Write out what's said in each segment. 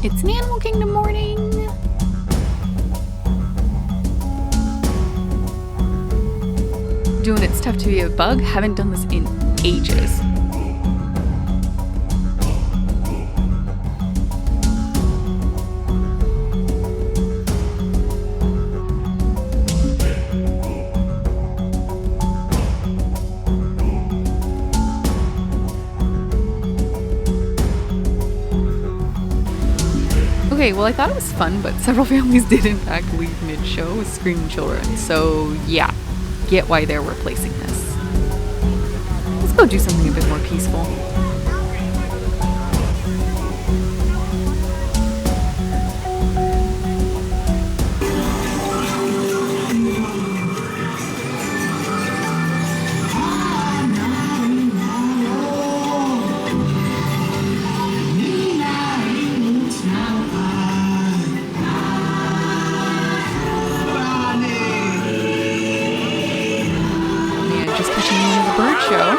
It's an Animal Kingdom morning. Doing It's Tough to Be a Bug. Haven't done this in ages. Okay, well, I thought it was fun, but several families did in fact leave mid-show with screaming children. So yeah, get why they're replacing this. Let's go do something a bit more peaceful. Bird show.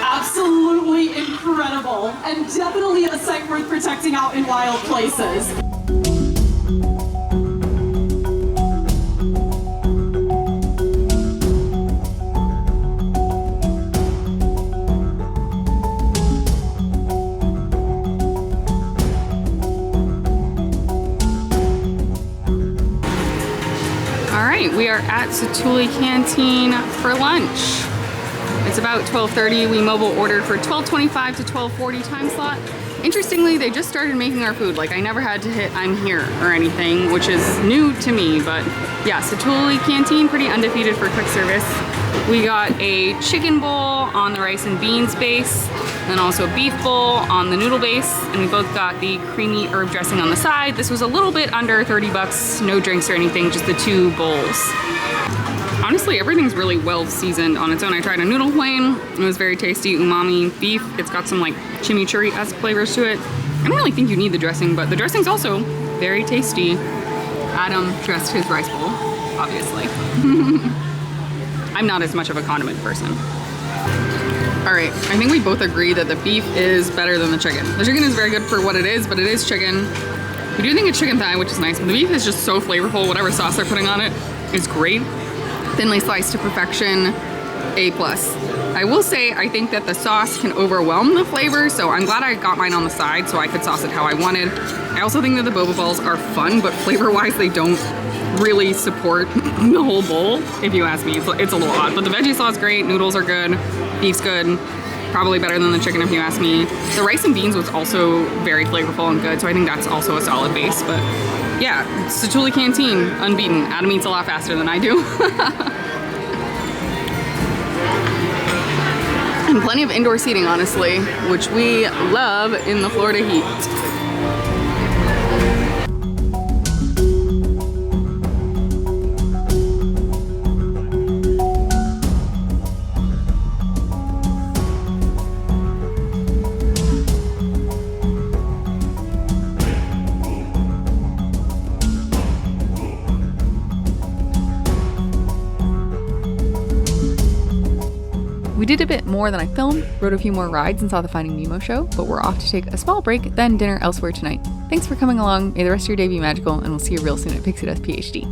Absolutely incredible, and definitely a site worth protecting out in wild places. We are at Satu'li Canteen for lunch. It's about 12:30. We mobile ordered for 12:25 to 12:40 time slot. Interestingly, they just started making our food. Like, I never had to hit I'm here or anything, which is new to me, but yeah, Satu'li Canteen, pretty undefeated for quick service. We got a chicken bowl on the rice and beans base, and also a beef bowl on the noodle base, and we both got the creamy herb dressing on the side. This was a little bit under 30 bucks, no drinks or anything, just the two bowls. Honestly, everything's really well seasoned on its own. I tried a noodle plain, it was very tasty, umami beef. It's got some like chimichurri-esque flavors to it. I don't really think you need the dressing, but the dressing's also very tasty. Adam dressed his rice bowl, obviously. I'm not as much of a condiment person. All right, I think we both agree that the beef is better than the chicken. The chicken is very good for what it is, but it is chicken. We do think it's chicken thigh, which is nice, but the beef is just so flavorful. Whatever sauce they're putting on it is great. Thinly sliced to perfection, A+. I will say, I think that the sauce can overwhelm the flavor, so I'm glad I got mine on the side so I could sauce it how I wanted. I also think that the boba balls are fun, but flavor-wise, they don't really support the whole bowl, if you ask me. It's a little odd, but the veggie sauce is great, noodles are good, beef's good, probably better than the chicken if you ask me. The rice and beans was also very flavorful and good, so I think that's also a solid base, but yeah, Satuli Canteen, unbeaten. Adam eats a lot faster than I do. And plenty of indoor seating, honestly, which we love in the Florida heat. We did a bit more than I filmed, rode a few more rides and saw the Finding Nemo show, but we're off to take a small break, then dinner elsewhere tonight. Thanks for coming along, may the rest of your day be magical, and we'll see you real soon at Pixie Dust PhD.